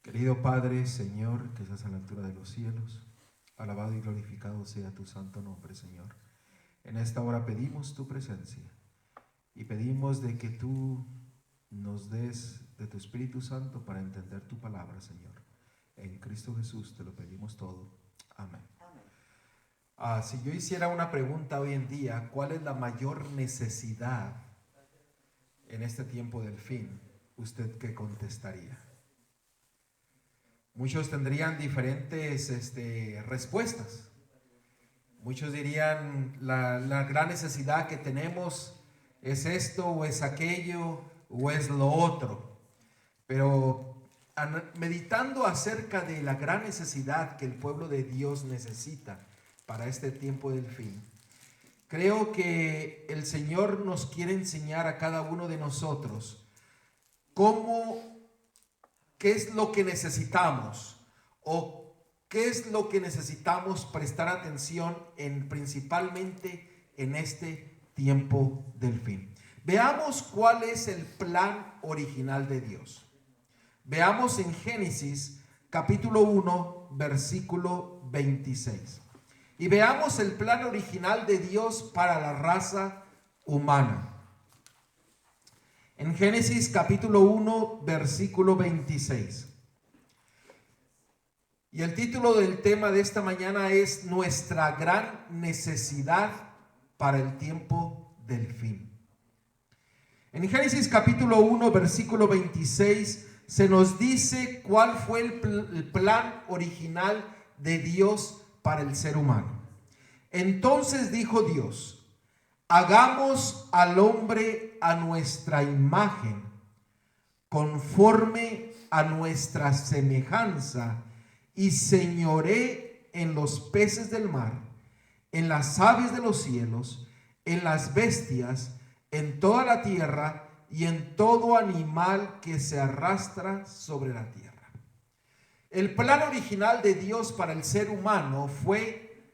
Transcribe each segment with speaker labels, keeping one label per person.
Speaker 1: Querido Padre, Señor, que estás a la altura de los cielos, alabado y glorificado sea tu santo nombre, Señor. En esta hora pedimos tu presencia y pedimos de que tú nos des de tu Espíritu Santo para entender tu palabra, Señor. En Cristo Jesús te lo pedimos todo. Amén. Si yo hiciera una pregunta hoy en día, ¿cuál es la mayor necesidad en este tiempo del fin? ¿Usted qué contestaría? Muchos tendrían diferentes respuestas. Muchos dirían la gran necesidad que tenemos es esto o es aquello o es lo otro. Pero meditando acerca de la gran necesidad que el pueblo de Dios necesita para este tiempo del fin, creo que el Señor nos quiere enseñar a cada uno de nosotros qué es lo que necesitamos o qué es lo que necesitamos prestar atención principalmente en este tiempo del fin. Veamos cuál es el plan original de Dios. Veamos en Génesis capítulo 1 versículo 26. Y veamos el plan original de Dios para la raza humana. En Génesis capítulo 1, versículo 26. Y el título del tema de esta mañana es Nuestra gran necesidad para el tiempo del fin. En Génesis capítulo 1, versículo 26, se nos dice cuál fue el plan original de Dios para el ser humano. Entonces dijo Dios: hagamos al hombre a nuestra imagen, conforme a nuestra semejanza, y señoree en los peces del mar, en las aves de los cielos, en las bestias, en toda la tierra y en todo animal que se arrastra sobre la tierra. El plan original de Dios para el ser humano fue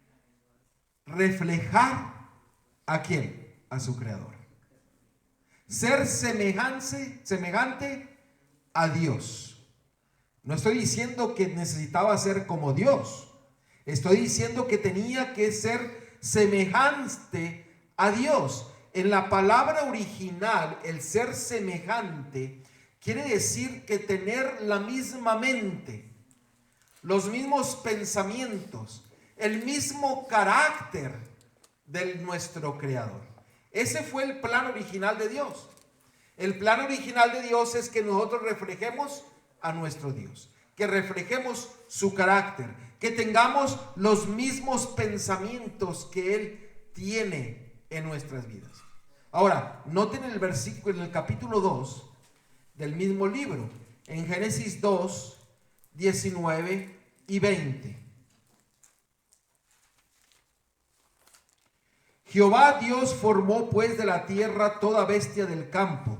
Speaker 1: reflejar ¿a quién? A su creador. Ser semejante a Dios. No estoy diciendo que necesitaba ser como Dios. Estoy diciendo que tenía que ser semejante a Dios. En la palabra original, el ser semejante quiere decir que tener la misma mente, los mismos pensamientos, el mismo carácter de nuestro creador. Ese fue el plan original de Dios. El plan original de Dios es que nosotros reflejemos a nuestro Dios, que reflejemos su carácter, que tengamos los mismos pensamientos que Él tiene en nuestras vidas. Ahora, noten el versículo en el capítulo 2 del mismo libro, en Génesis 2, 19 y 20. Jehová Dios formó pues de la tierra toda bestia del campo,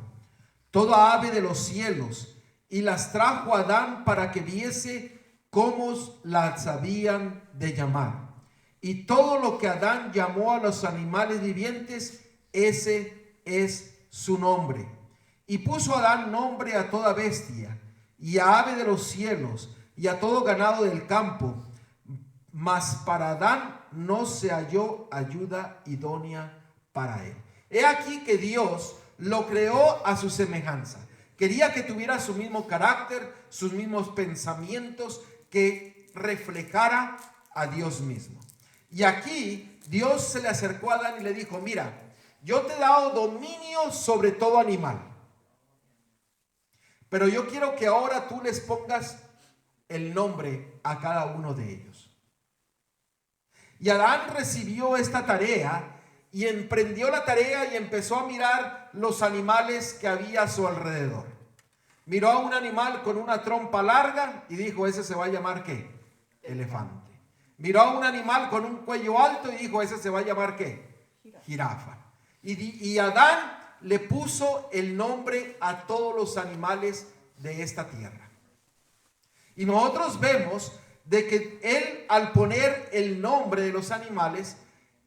Speaker 1: toda ave de los cielos, y las trajo a Adán para que viese cómo las habían de llamar. Y todo lo que Adán llamó a los animales vivientes, ese es su nombre. Y puso Adán nombre a toda bestia, y a ave de los cielos, y a todo ganado del campo. Mas para Adán no se halló ayuda idónea para él. He aquí que Dios lo creó a su semejanza. Quería que tuviera su mismo carácter, sus mismos pensamientos, que reflejara a Dios mismo. Y aquí Dios se le acercó a Adán y le dijo: mira, yo te he dado dominio sobre todo animal, pero yo quiero que ahora tú les pongas el nombre a cada uno de ellos. Y Adán recibió esta tarea y emprendió la tarea y empezó a mirar los animales que había a su alrededor. Miró a un animal con una trompa larga y dijo: ese se va a llamar ¿qué? Elefante. Miró a un animal con un cuello alto y dijo: ese se va a llamar ¿qué? Jirafa. Y Adán le puso el nombre a todos los animales de esta tierra. Y nosotros vemos de que él, al poner el nombre de los animales,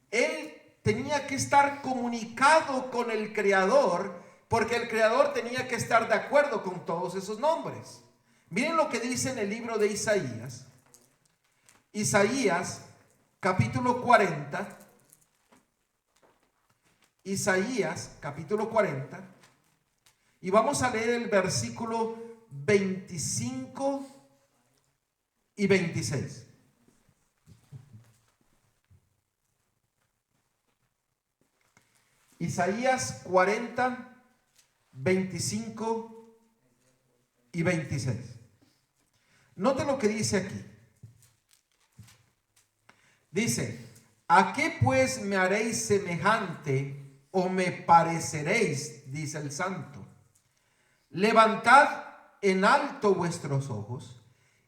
Speaker 1: él tenía que estar comunicado con el Creador, porque el Creador tenía que estar de acuerdo con todos esos nombres. Miren lo que dice en el libro de Isaías. Isaías capítulo 40. Isaías capítulo 40. Y vamos a leer el versículo 25 y 26. Isaías 40, 25 y 26. Note lo que dice aquí. Dice: ¿a qué pues me haréis semejante o me pareceréis? Dice el Santo. Levantad en alto vuestros ojos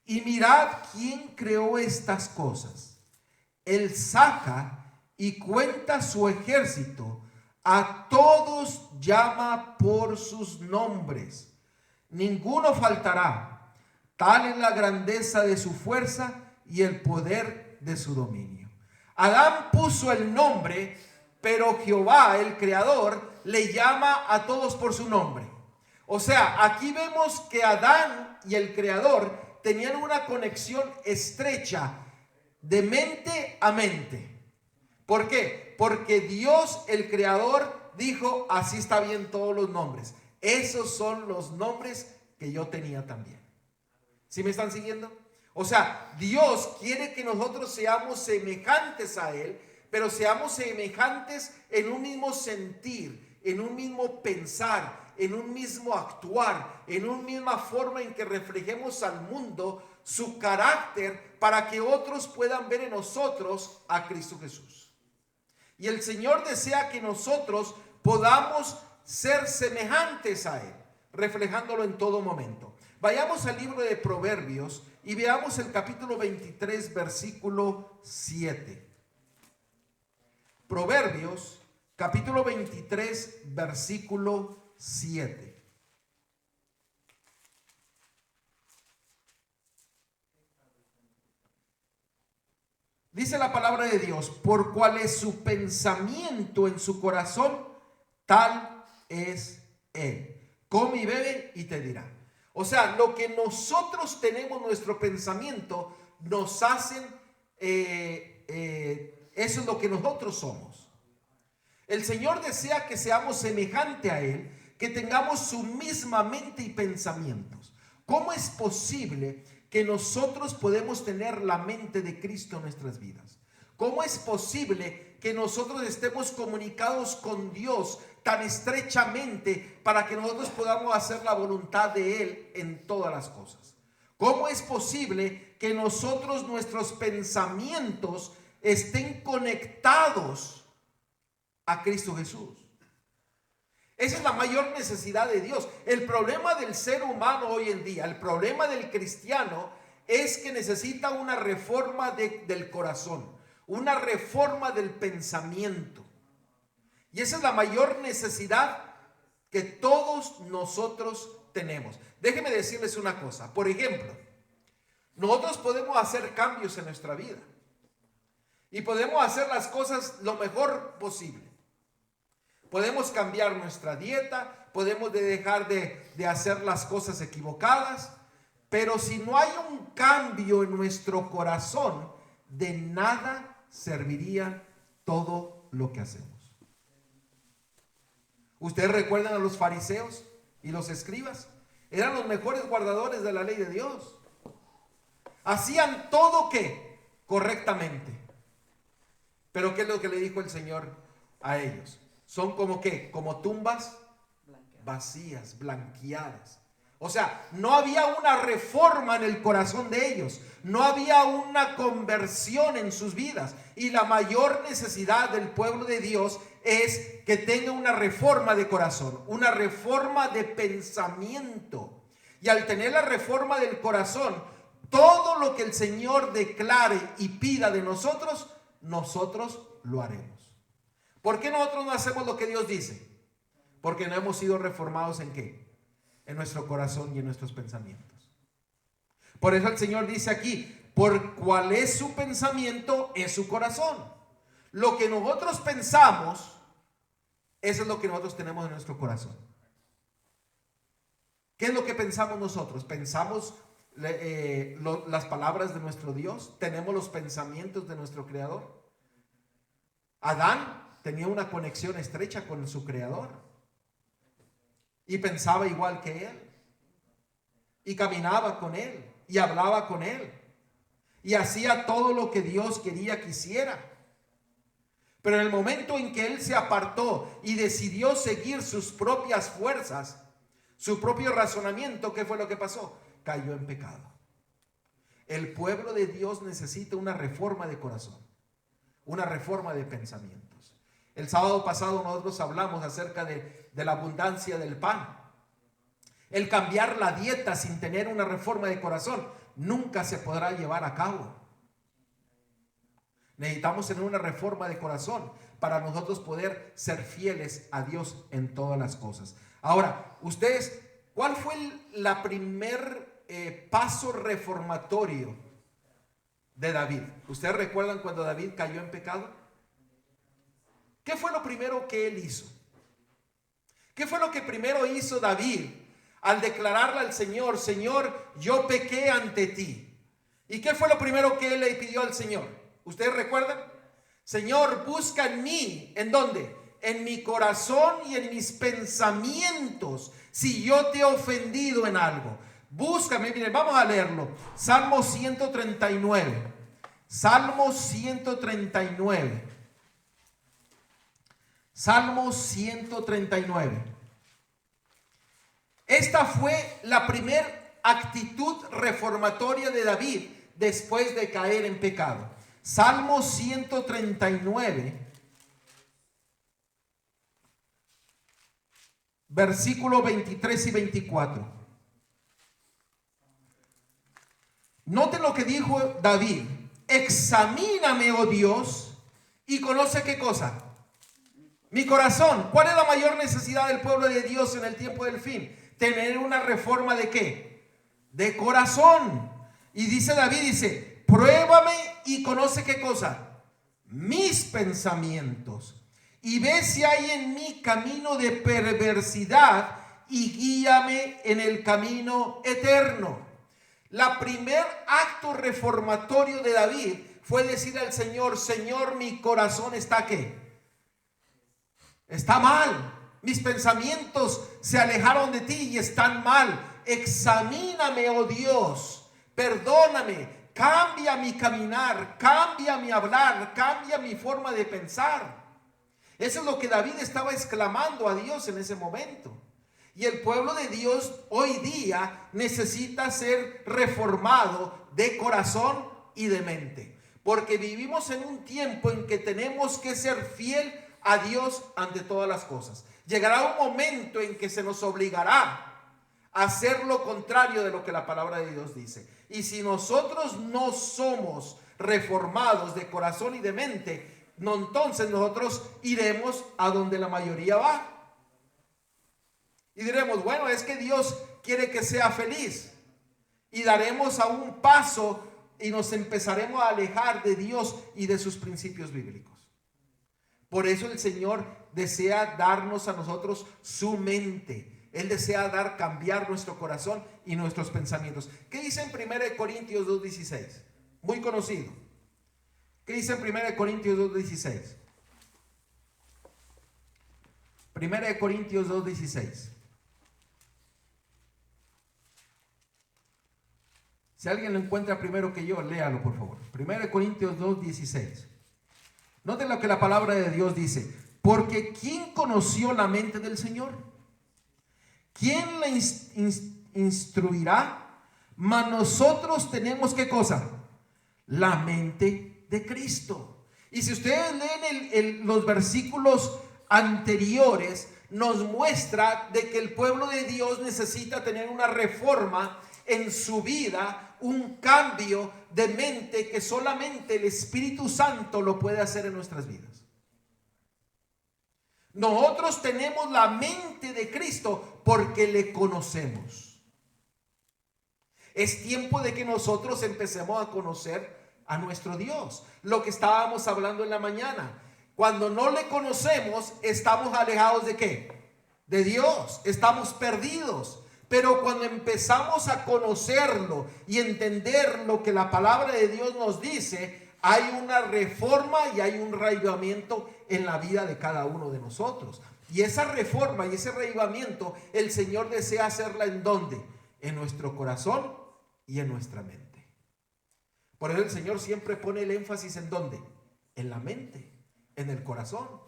Speaker 1: y mirad quién creó estas cosas. Él saca y cuenta su ejército, a todos llama por sus nombres. Ninguno faltará. Tal es la grandeza de su fuerza y el poder de su dominio. Adán puso el nombre, pero Jehová, el Creador, le llama a todos por su nombre. O sea, aquí vemos que Adán y el Creador tenían una conexión estrecha de mente a mente. ¿Por qué? Porque Dios, el Creador, dijo: así está bien todos los nombres. Esos son los nombres que yo tenía también. ¿Sí me están siguiendo? O sea, Dios quiere que nosotros seamos semejantes a Él, pero seamos semejantes en un mismo sentir, en un mismo pensar, en un mismo actuar, en una misma forma en que reflejemos al mundo su carácter, para que otros puedan ver en nosotros a Cristo Jesús. Y el Señor desea que nosotros podamos ser semejantes a Él, reflejándolo en todo momento. Vayamos al libro de Proverbios y veamos el capítulo 23, versículo 7. Proverbios, capítulo 23, versículo 7. Dice la palabra de Dios: por cuál es su pensamiento en su corazón, tal es él. Come y bebe y te dirá. O sea, lo que nosotros tenemos, nuestro pensamiento, nos hacen, eso es lo que nosotros somos. El Señor desea que seamos semejante a Él, que tengamos su misma mente y pensamientos. ¿Cómo es posible que nosotros podemos tener la mente de Cristo en nuestras vidas? ¿Cómo es posible que nosotros estemos comunicados con Dios tan estrechamente para que nosotros podamos hacer la voluntad de Él en todas las cosas? ¿Cómo es posible que nosotros, nuestros pensamientos, estén conectados a Cristo Jesús? Esa es la mayor necesidad de Dios. El problema del ser humano hoy en día, el problema del cristiano, es que necesita una reforma del corazón, una reforma del pensamiento. Y esa es la mayor necesidad que todos nosotros tenemos. Déjenme decirles una cosa. Por ejemplo, nosotros podemos hacer cambios en nuestra vida y podemos hacer las cosas lo mejor posible. Podemos cambiar nuestra dieta, podemos dejar de hacer las cosas equivocadas, pero si no hay un cambio en nuestro corazón, de nada serviría todo lo que hacemos. ¿Ustedes recuerdan a los fariseos y los escribas? Eran los mejores guardadores de la ley de Dios. Hacían todo ¿qué? Correctamente. Pero ¿qué es lo que le dijo el Señor a ellos? Son como ¿qué? Como tumbas vacías, blanqueadas. O sea, no había una reforma en el corazón de ellos. No había una conversión en sus vidas. Y la mayor necesidad del pueblo de Dios es que tenga una reforma de corazón, una reforma de pensamiento. Y al tener la reforma del corazón, todo lo que el Señor declare y pida de nosotros, nosotros lo haremos. ¿Por qué nosotros no hacemos lo que Dios dice? Porque no hemos sido reformados ¿en qué? En nuestro corazón y en nuestros pensamientos. Por eso el Señor dice aquí: por cuál es su pensamiento es su corazón. Lo que nosotros pensamos, eso es lo que nosotros tenemos en nuestro corazón. ¿Qué es lo que pensamos nosotros? Pensamos las palabras de nuestro Dios, tenemos los pensamientos de nuestro Creador. Adán tenía una conexión estrecha con su Creador y pensaba igual que él y caminaba con él y hablaba con él y hacía todo lo que Dios quería que hiciera. Pero en el momento en que él se apartó y decidió seguir sus propias fuerzas, su propio razonamiento, ¿qué fue lo que pasó? Cayó en pecado. El pueblo de Dios necesita una reforma de corazón, una reforma de pensamientos. El sábado pasado nosotros hablamos acerca de la abundancia del pan. El cambiar la dieta sin tener una reforma de corazón nunca se podrá llevar a cabo. Necesitamos tener una reforma de corazón para nosotros poder ser fieles a Dios en todas las cosas. Ahora, ustedes, ¿cuál fue la primer paso reformatorio de David? ¿Ustedes recuerdan cuando David cayó en pecado? ¿Qué fue lo primero que él hizo? ¿Qué fue lo que primero hizo David al declararle al Señor: Señor, yo pequé ante ti? ¿Y qué fue lo primero que él le pidió al Señor? ¿Ustedes recuerdan? Señor, busca en mí. ¿En dónde? En mi corazón y en mis pensamientos, si yo te he ofendido en algo. Búscame. Miren, vamos a leerlo. Salmo 139. Salmo 139. Salmo 139. Esta fue la primera actitud reformatoria de David después de caer en pecado. Salmo 139, versículo 23 y 24. Noten lo que dijo David: examíname, oh Dios, y conoce qué cosa. Mi corazón. ¿Cuál es la mayor necesidad del pueblo de Dios en el tiempo del fin? Tener una reforma ¿de qué? De corazón. Y dice David, dice: pruébame y conoce qué cosa. Mis pensamientos. Y ve si hay en mí camino de perversidad y guíame en el camino eterno. La primer acto reformatorio de David fue decir al Señor: Señor, mi corazón está ¿qué? Está mal. Mis pensamientos se alejaron de ti y están mal. Examíname, oh Dios. Perdóname. Cambia mi caminar. Cambia mi hablar. Cambia mi forma de pensar. Eso es lo que David estaba exclamando a Dios en ese momento. Y el pueblo de Dios hoy día necesita ser reformado de corazón y de mente. Porque vivimos en un tiempo en que tenemos que ser fiel a Dios ante todas las cosas. Llegará un momento en que se nos obligará a hacer lo contrario de lo que la palabra de Dios dice. Y si nosotros no somos reformados de corazón y de mente, no, entonces nosotros iremos a donde la mayoría va. Y diremos: bueno, es que Dios quiere que sea feliz. Y daremos a un paso y nos empezaremos a alejar de Dios y de sus principios bíblicos. Por eso el Señor desea darnos a nosotros su mente. Él desea cambiar nuestro corazón y nuestros pensamientos. ¿Qué dice en 1 Corintios 2:16? Muy conocido. ¿Qué dice en 1 Corintios 2:16? 1 Corintios 2:16. Si alguien lo encuentra primero que yo, léalo por favor. 1 Corintios 2:16. Noten lo que la palabra de Dios dice: porque ¿quién conoció la mente del Señor? ¿Quién la instruirá? Mas nosotros tenemos ¿qué cosa? La mente de Cristo. Y si ustedes leen los versículos anteriores, nos muestra de que el pueblo de Dios necesita tener una reforma en su vida, un cambio de mente que solamente el Espíritu Santo lo puede hacer en nuestras vidas. Nosotros tenemos la mente de Cristo porque le conocemos. Es tiempo de que nosotros empecemos a conocer a nuestro Dios. Lo que estábamos hablando en la mañana. Cuando no le conocemos, estamos alejados ¿de qué? De Dios. Estamos perdidos. Pero cuando empezamos a conocerlo y entender lo que la palabra de Dios nos dice, hay una reforma y hay un reavivamiento en la vida de cada uno de nosotros. Y esa reforma y ese reavivamiento, el Señor desea hacerla ¿en dónde? En nuestro corazón y en nuestra mente. Por eso el Señor siempre pone el énfasis ¿en dónde? En la mente, en el corazón.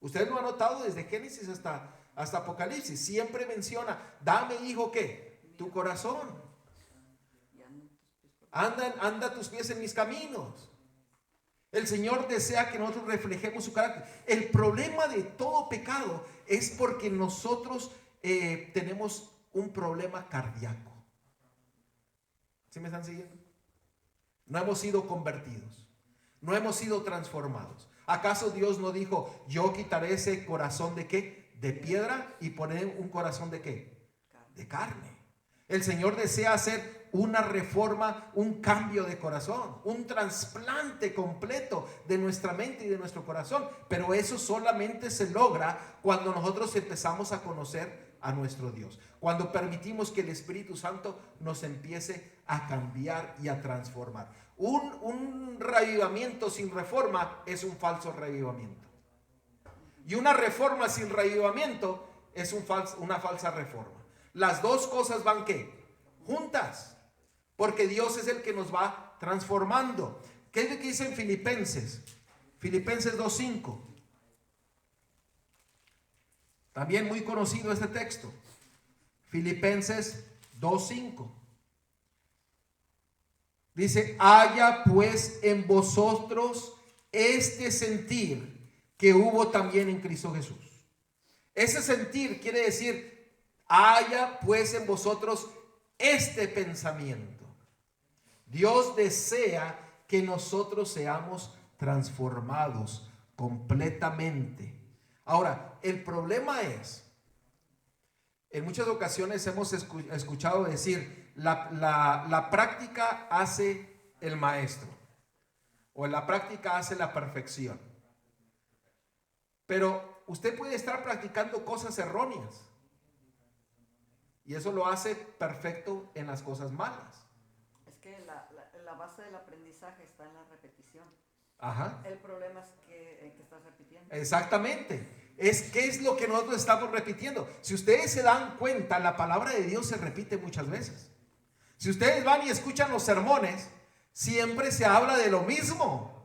Speaker 1: Ustedes lo han notado desde Génesis hasta Apocalipsis. Siempre menciona, dame, hijo, ¿qué? Tu corazón. Anda tus pies en mis caminos. El Señor desea que nosotros reflejemos su carácter. El problema de todo pecado es porque nosotros tenemos un problema cardíaco. ¿Sí me están siguiendo? No hemos sido convertidos. No hemos sido transformados. ¿Acaso Dios no dijo, yo quitaré ese corazón de qué? De piedra y poner un corazón de qué? De carne. El Señor desea hacer una reforma, un cambio de corazón, un trasplante completo de nuestra mente y de nuestro corazón. Pero eso solamente se logra cuando nosotros empezamos a conocer a nuestro Dios. Cuando permitimos que el Espíritu Santo nos empiece a cambiar y a transformar. Un reavivamiento sin reforma es un falso reavivamiento. Y una reforma sin reavivamiento es una falsa reforma. Las dos cosas van ¿qué? Juntas. Porque Dios es el que nos va transformando. ¿Qué es lo que dice en Filipenses? Filipenses 2:5. También muy conocido este texto. Filipenses 2:5. Dice, haya pues en vosotros este sentir que hubo también en Cristo Jesús. Ese sentir quiere decir, haya pues en vosotros este pensamiento. Dios desea que nosotros seamos transformados completamente. Ahora, el problema es, en muchas ocasiones hemos escuchado decir, la práctica hace el maestro, o la práctica hace la perfección. Pero usted puede estar practicando cosas erróneas, y eso lo hace perfecto en las cosas malas.
Speaker 2: Es que la base del aprendizaje está en la repetición.
Speaker 1: Ajá.
Speaker 2: El problema es que estás repitiendo.
Speaker 1: Exactamente. ¿Qué es lo que nosotros estamos repitiendo? Si ustedes se dan cuenta, la palabra de Dios se repite muchas veces. Si ustedes van y escuchan los sermones, siempre se habla de lo mismo.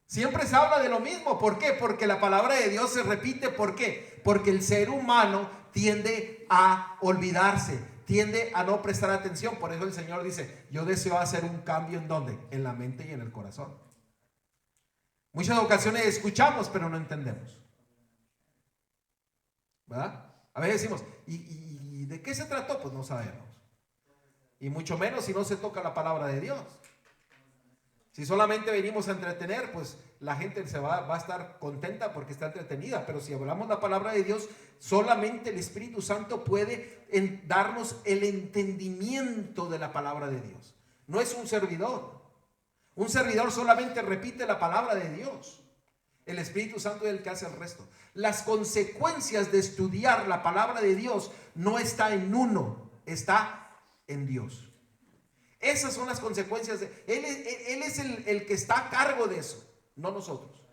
Speaker 1: Siempre se habla de lo mismo. ¿Por qué? Porque la palabra de Dios se repite. ¿Por qué? Porque el ser humano tiende a olvidarse, tiende a no prestar atención. Por eso el Señor dice, yo deseo hacer un cambio ¿en dónde? En la mente y en el corazón. Muchas ocasiones escuchamos, pero no entendemos. ¿Verdad? A veces decimos, ¿y de qué se trató? Pues no sabemos. Y mucho menos si no se toca la palabra de Dios. Si solamente venimos a entretener, pues la gente va a estar contenta porque está entretenida. Pero si hablamos la palabra de Dios, solamente el Espíritu Santo puede darnos el entendimiento de la palabra de Dios. No es un servidor. Un servidor solamente repite la palabra de Dios. El Espíritu Santo es el que hace el resto. Las consecuencias de estudiar la palabra de Dios no está en uno, está en Dios. Esas son las consecuencias. Él es el que está a cargo de eso, no nosotros.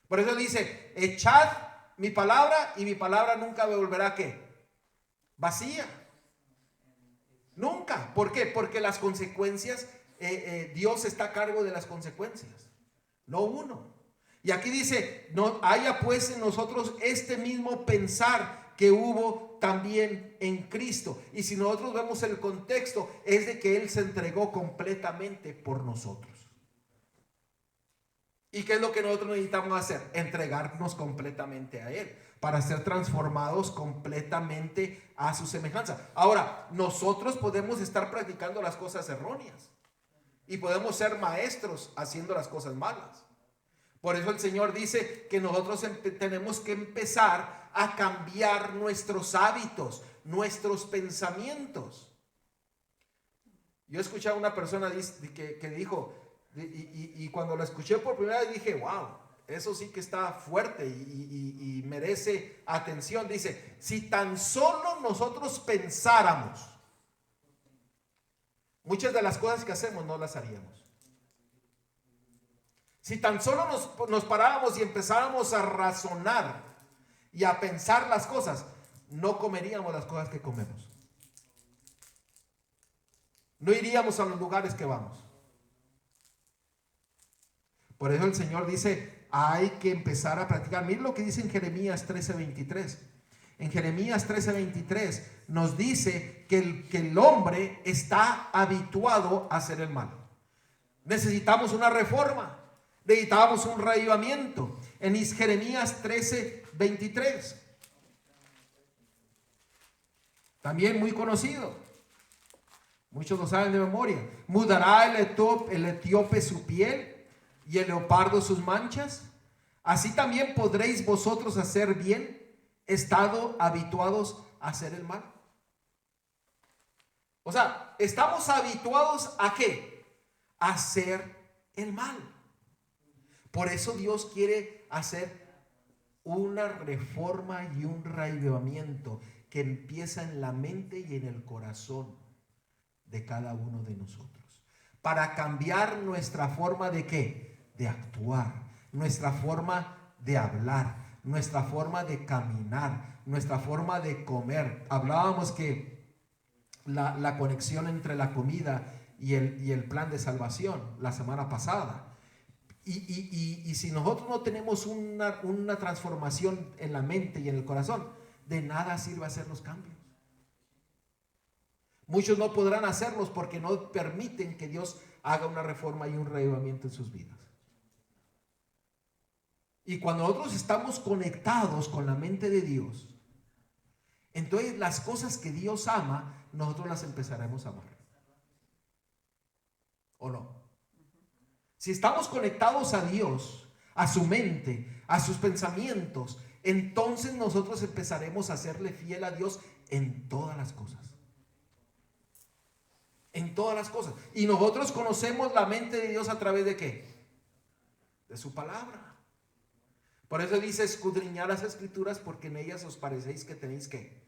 Speaker 1: Por eso dice, echad mi palabra y mi palabra nunca me volverá ¿qué? Vacía. Nunca. ¿Por qué? Porque las consecuencias, Dios está a cargo de las consecuencias, no uno. Y aquí dice, no haya pues en nosotros este mismo pensar que hubo también en Cristo. Y si nosotros vemos el contexto, es de que Él se entregó completamente por nosotros. ¿Y qué es lo que nosotros necesitamos hacer? Entregarnos completamente a Él, para ser transformados completamente a su semejanza. Ahora, nosotros podemos estar practicando las cosas erróneas y podemos ser maestros haciendo las cosas malas. Por eso el Señor dice que nosotros tenemos que empezar a cambiar nuestros hábitos, nuestros pensamientos. Yo he escuchado a una persona que dijo, y cuando lo escuché por primera vez dije, wow, eso sí que está fuerte y merece atención. Dice, si tan solo nosotros pensáramos, muchas de las cosas que hacemos no las haríamos. Si tan solo nos paráramos y empezáramos a razonar y a pensar las cosas, no comeríamos las cosas que comemos. No iríamos a los lugares que vamos. Por eso el Señor dice, hay que empezar a practicar. Miren lo que dice en Jeremías 13:23. En Jeremías 13:23 nos dice que el hombre está habituado a hacer el mal. Necesitamos una reforma. Necesitamos un reavivamiento. En Jeremías 13:23. También muy conocido. Muchos lo saben de memoria. ¿Mudará el etíope su piel y el leopardo sus manchas? Así también podréis vosotros hacer bien, estado habituados a hacer el mal. O sea, estamos habituados ¿a qué? A hacer el mal. Por eso Dios quiere hacer una reforma y un reavivamiento que empieza en la mente y en el corazón de cada uno de nosotros, para cambiar nuestra forma de ¿qué? De actuar, nuestra forma de hablar, nuestra forma de caminar, nuestra forma de comer. Hablábamos que la conexión entre la comida y el plan de salvación la semana pasada. Y si nosotros no tenemos una transformación en la mente y en el corazón, de nada sirve hacer los cambios. Muchos no podrán hacerlos porque no permiten que Dios haga una reforma y un reavivamiento en sus vidas. Y cuando nosotros estamos conectados con la mente de Dios, entonces las cosas que Dios ama, nosotros las empezaremos a amar. ¿O no? Si estamos conectados a Dios, a su mente, a sus pensamientos, entonces nosotros empezaremos a serle fiel a Dios en todas las cosas. En todas las cosas. Y nosotros conocemos la mente de Dios a través de ¿qué? De su palabra. Por eso dice, escudriñad las escrituras porque en ellas os parecéis que tenéis ¿qué?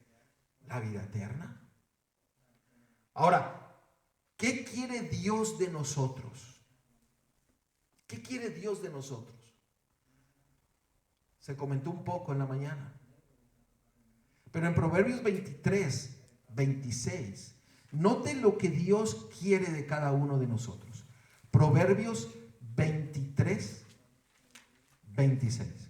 Speaker 1: La vida eterna. Ahora, ¿qué quiere Dios de nosotros? ¿Qué quiere Dios de nosotros? Se comentó un poco en la mañana. Pero en Proverbios 23:26, note lo que Dios quiere de cada uno de nosotros. Proverbios 23:26.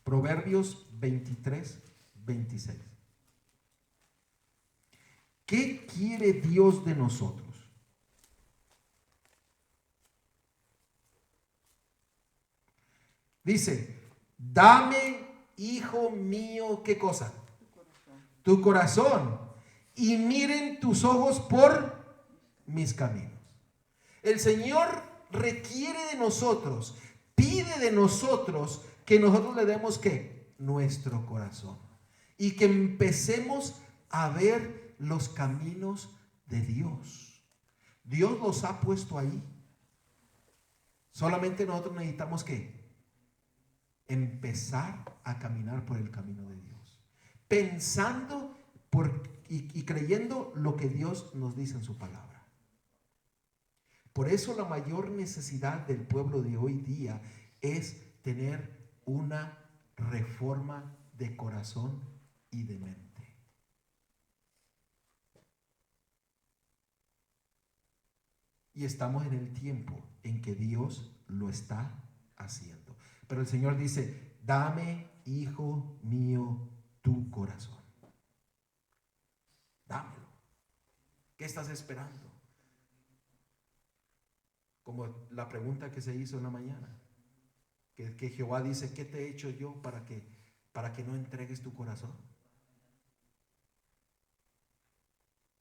Speaker 1: Proverbios 23:26. ¿Qué quiere Dios de nosotros? Dice, dame, hijo mío, ¿qué cosa? Tu corazón, y miren tus ojos por mis caminos. El Señor requiere de nosotros, pide de nosotros que nosotros le demos ¿qué? Nuestro corazón, y que empecemos a ver los caminos de Dios. Dios los ha puesto ahí. Solamente nosotros necesitamos ¿qué? Empezar a caminar por el camino de Dios, pensando y creyendo lo que Dios nos dice en su palabra. Por eso la mayor necesidad del pueblo de hoy día es tener una reforma de corazón y de mente. Y estamos en el tiempo en que Dios lo está haciendo. Pero el Señor dice, dame, hijo mío, tu corazón. Dámelo. ¿Qué estás esperando? Como la pregunta que se hizo en la mañana. Que Jehová dice, ¿qué te he hecho yo para que no entregues tu corazón?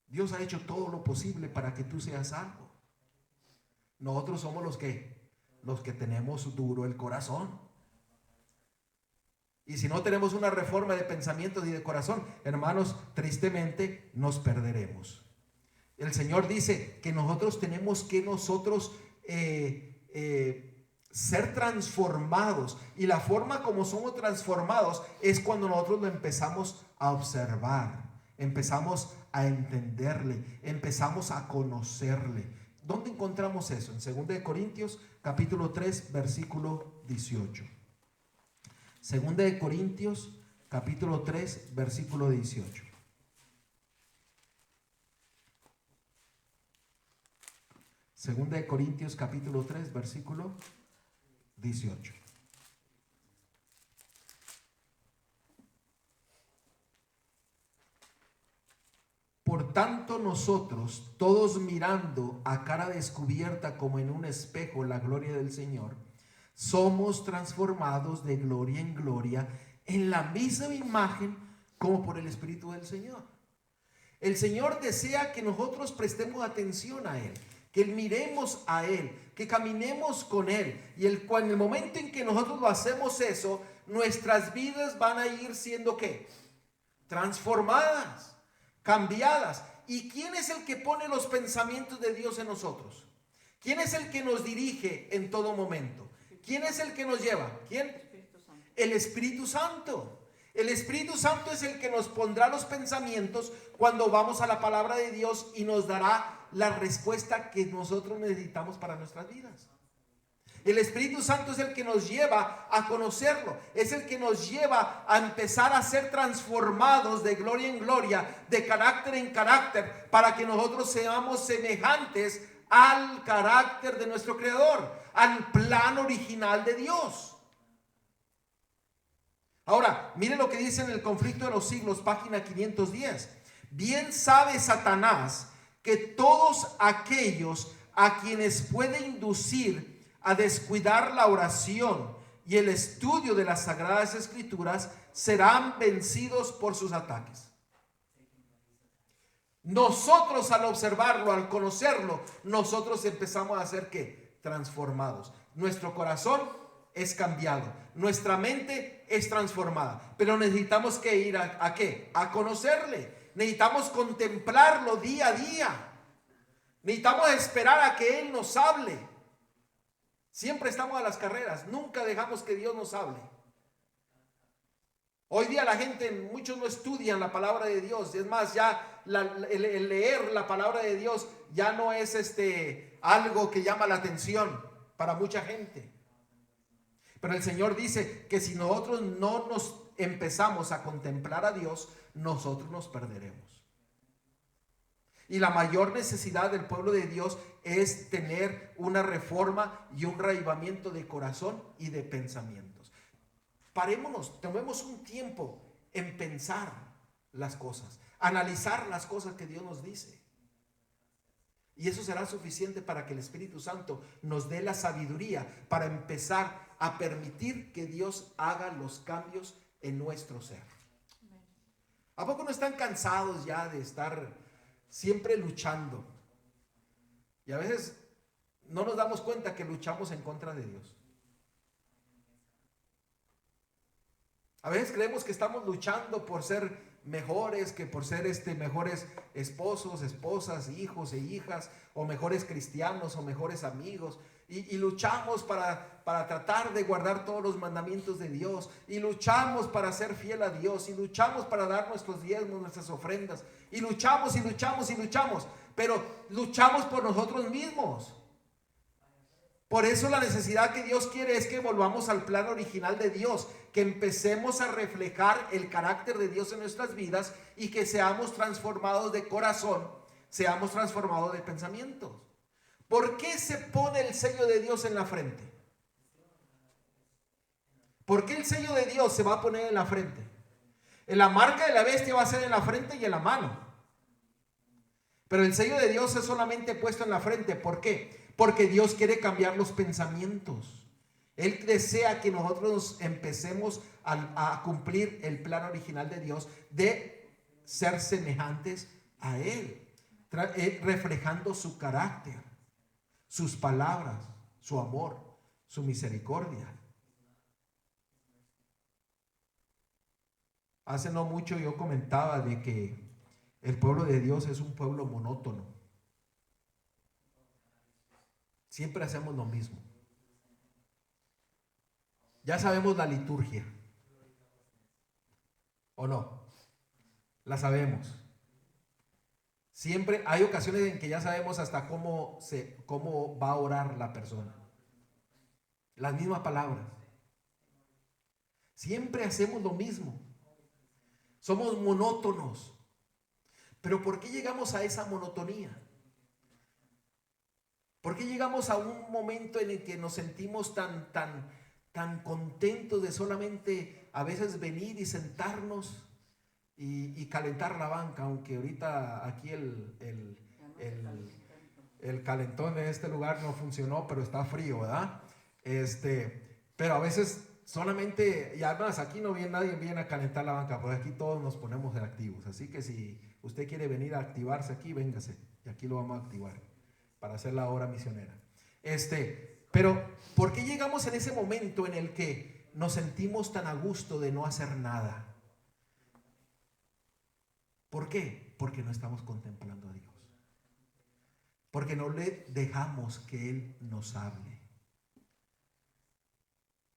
Speaker 1: Dios ha hecho todo lo posible para que tú seas salvo. Nosotros somos los que tenemos duro el corazón. Y si no tenemos una reforma de pensamientos y de corazón, hermanos, tristemente nos perderemos. El Señor dice que nosotros tenemos que ser transformados. Y la forma como somos transformados es cuando nosotros lo empezamos a observar, empezamos a entenderle, empezamos a conocerle. ¿Dónde encontramos eso? En 2 de Corintios capítulo 3 versículo 18. 2 de Corintios capítulo 3 versículo 18. Segunda de Corintios capítulo 3 versículo 18. Por tanto nosotros, todos mirando a cara descubierta como en un espejo la gloria del Señor, somos transformados de gloria en gloria en la misma imagen como por el Espíritu del Señor. El Señor desea que nosotros prestemos atención a Él, que miremos a Él, que caminemos con Él. Y en el momento en que nosotros lo hacemos eso, nuestras vidas van a ir siendo ¿qué? Transformadas, cambiadas. ¿Y quién es el que pone los pensamientos de Dios en nosotros? ¿Quién es el que nos dirige en todo momento? ¿Quién es el que nos lleva? ¿Quién? El Espíritu Santo. El Espíritu Santo es el que nos pondrá los pensamientos cuando vamos a la palabra de Dios y nos dará la respuesta que nosotros necesitamos para nuestras vidas. El Espíritu Santo es el que nos lleva a conocerlo, es el que nos lleva a empezar a ser transformados de gloria en gloria, de carácter en carácter, para que nosotros seamos semejantes al carácter de nuestro Creador, al plan original de Dios. Ahora, mire lo que dice en el Conflicto de los Siglos, página 510. Bien sabe Satanás que todos aquellos a quienes puede inducir a descuidar la oración y el estudio de las Sagradas Escrituras serán vencidos por sus ataques. Nosotros al observarlo, al conocerlo, nosotros empezamos a ser ¿qué? Transformados. Nuestro corazón es cambiado, nuestra mente es transformada, pero necesitamos que ir a ¿qué? A conocerle. Necesitamos contemplarlo día a día. Necesitamos esperar a que Él nos hable. Siempre estamos a las carreras, nunca dejamos que Dios nos hable. Hoy día la gente, muchos no estudian la palabra de Dios. Es más, ya el leer la palabra de Dios ya no es algo que llama la atención para mucha gente. Pero el Señor dice que si nosotros no nos empezamos a contemplar a Dios, nosotros nos perderemos. Y la mayor necesidad del pueblo de Dios es tener una reforma y un reavivamiento de corazón y de pensamientos. Parémonos, tomemos un tiempo en pensar las cosas, analizar las cosas que Dios nos dice. Y eso será suficiente para que el Espíritu Santo nos dé la sabiduría para empezar a permitir que Dios haga los cambios en nuestro ser. ¿A poco no están cansados ya de estar siempre luchando? Y a veces no nos damos cuenta que luchamos en contra de Dios. A veces creemos que estamos luchando por ser mejores, que por ser mejores esposos, esposas, hijos e hijas, o mejores cristianos, o mejores amigos. Y luchamos para tratar de guardar todos los mandamientos de Dios. Y luchamos para ser fiel a Dios. Y luchamos para dar nuestros diezmos, nuestras ofrendas. Y luchamos y luchamos y luchamos. Pero luchamos por nosotros mismos. Por eso la necesidad que Dios quiere es que volvamos al plan original de Dios. Que empecemos a reflejar el carácter de Dios en nuestras vidas. Y que seamos transformados de corazón. Seamos transformados de pensamientos. ¿Por qué se pone el sello de Dios en la frente? ¿Por qué el sello de Dios se va a poner en la frente? La marca de la bestia va a ser en la frente y en la mano. Pero el sello de Dios es solamente puesto en la frente. ¿Por qué? Porque Dios quiere cambiar los pensamientos. Él desea que nosotros empecemos a cumplir el plan original de Dios de ser semejantes a Él, reflejando su carácter, sus palabras, su amor, su misericordia. Hace no mucho yo comentaba de que el pueblo de Dios es un pueblo monótono. Siempre hacemos lo mismo. Ya sabemos la liturgia, ¿o no? La sabemos. Siempre hay ocasiones en que ya sabemos hasta cómo va a orar la persona. Las mismas palabras. Siempre hacemos lo mismo. Somos monótonos. Pero ¿por qué llegamos a esa monotonía? ¿Por qué llegamos a un momento en el que nos sentimos tan contentos de solamente a veces venir y sentarnos y calentar la banca? Aunque ahorita aquí el calentón en este lugar no funcionó, pero está frío, ¿verdad? Pero a veces solamente, y además aquí no viene nadie viene a calentar la banca, porque aquí todos nos ponemos activos. Así que si usted quiere venir a activarse aquí, véngase, y aquí lo vamos a activar para hacer la obra misionera. Pero ¿por qué llegamos en ese momento en el que nos sentimos tan a gusto de no hacer nada? ¿Por qué? Porque no estamos contemplando a Dios. Porque no le dejamos que Él nos hable.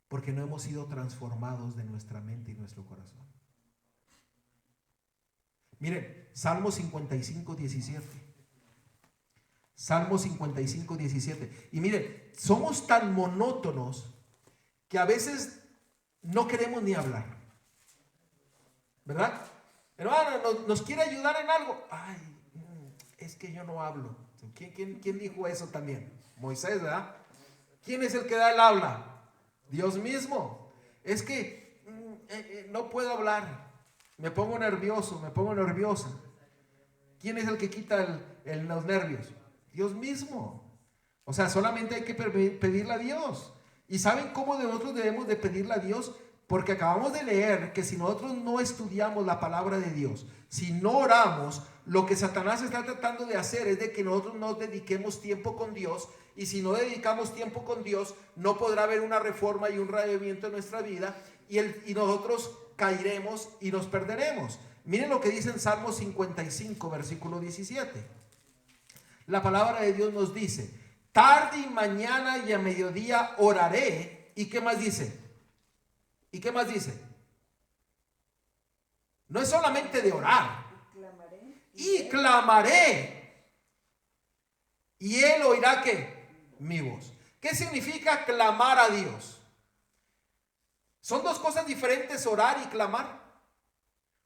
Speaker 1: Porque no hemos sido transformados de nuestra mente y nuestro corazón. Miren, Salmo 55, 17. Salmo 55, 17. Y miren, somos tan monótonos que a veces no queremos ni hablar. ¿Verdad? Hermano, ¿nos quiere ayudar en algo? Ay, es que yo no hablo. ¿Quién dijo eso también? Moisés, ¿verdad? ¿Quién es el que da el habla? Dios mismo. Es que no puedo hablar. Me pongo nervioso, me pongo nerviosa. ¿Quién es el que quita los nervios? Dios mismo. O sea, solamente hay que pedirle a Dios. ¿Y saben cómo nosotros debemos de pedirle a Dios? Porque acabamos de leer que si nosotros no estudiamos la palabra de Dios, si no oramos, lo que Satanás está tratando de hacer es de que nosotros nos dediquemos tiempo con Dios. Y si no dedicamos tiempo con Dios, no podrá haber una reforma y un reavivamiento en nuestra vida, y nosotros caeremos y nos perderemos. Miren lo que dice en Salmo 55, versículo 17. La palabra de Dios nos dice: tarde y mañana y a mediodía oraré. ¿Y qué más dice? ¿Y qué más dice? No es solamente de orar. Y clamaré. Y Él oirá ¿qué? Mi voz. ¿Qué significa clamar a Dios? ¿Son dos cosas diferentes orar y clamar?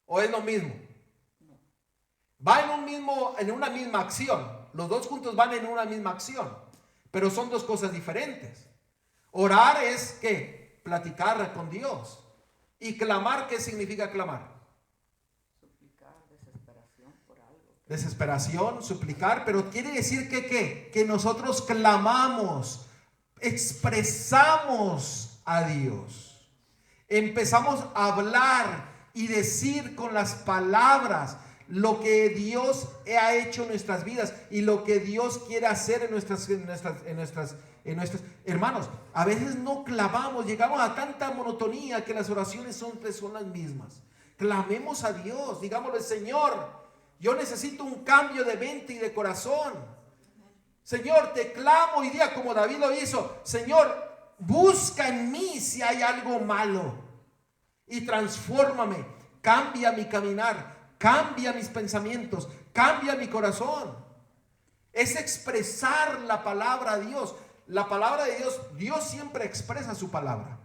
Speaker 1: ¿O es lo mismo? Va en una misma acción. Los dos juntos van en una misma acción, pero son dos cosas diferentes. Orar es ¿qué? Platicar con Dios. Y clamar, ¿qué significa clamar?
Speaker 2: Suplicar, desesperación por algo.
Speaker 1: Desesperación, suplicar, pero quiere decir que ¿qué? Que nosotros clamamos, expresamos a Dios. Empezamos a hablar y decir con las palabras lo que Dios ha hecho en nuestras vidas y lo que Dios quiere hacer en nuestras hermanos. A veces no clamamos, llegamos a tanta monotonía que las oraciones son las mismas. Clamemos a Dios, digámosle: Señor, yo necesito un cambio de mente y de corazón. Señor, te clamo y diga como David lo hizo: Señor, busca en mí si hay algo malo y transfórmame, cambia mi caminar, cambia mis pensamientos, cambia mi corazón. Es expresar la palabra a Dios. La palabra de Dios, Dios siempre expresa su palabra.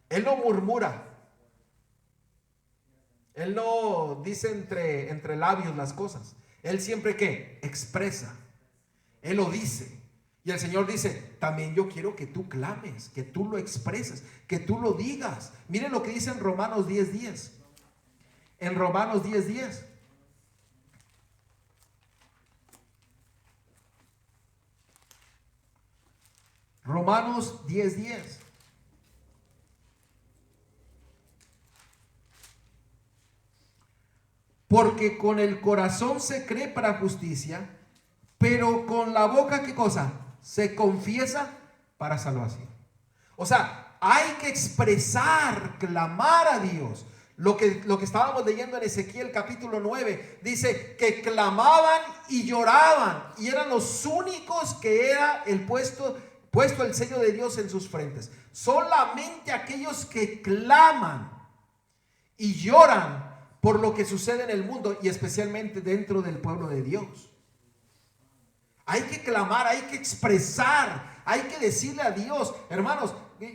Speaker 1: Él no murmura. Él no dice entre labios las cosas. Él siempre ¿qué? Expresa. Él lo dice. Y el Señor dice: también yo quiero que tú clames, que tú lo expreses, que tú lo digas. Miren lo que dice en Romanos 10:10. En Romanos 10:10. Romanos 10:10. Porque con el corazón se cree para justicia, pero con la boca ¿qué cosa? Se confiesa para salvación. O sea, hay que expresar, clamar a Dios. Lo que estábamos leyendo en Ezequiel capítulo 9, dice que clamaban y lloraban, y eran los únicos que era el puesto puesto el sello de Dios en sus frentes. Solamente aquellos que claman y lloran por lo que sucede en el mundo y especialmente dentro del pueblo de Dios. Hay que clamar, hay que expresar, hay que decirle a Dios. Hermanos,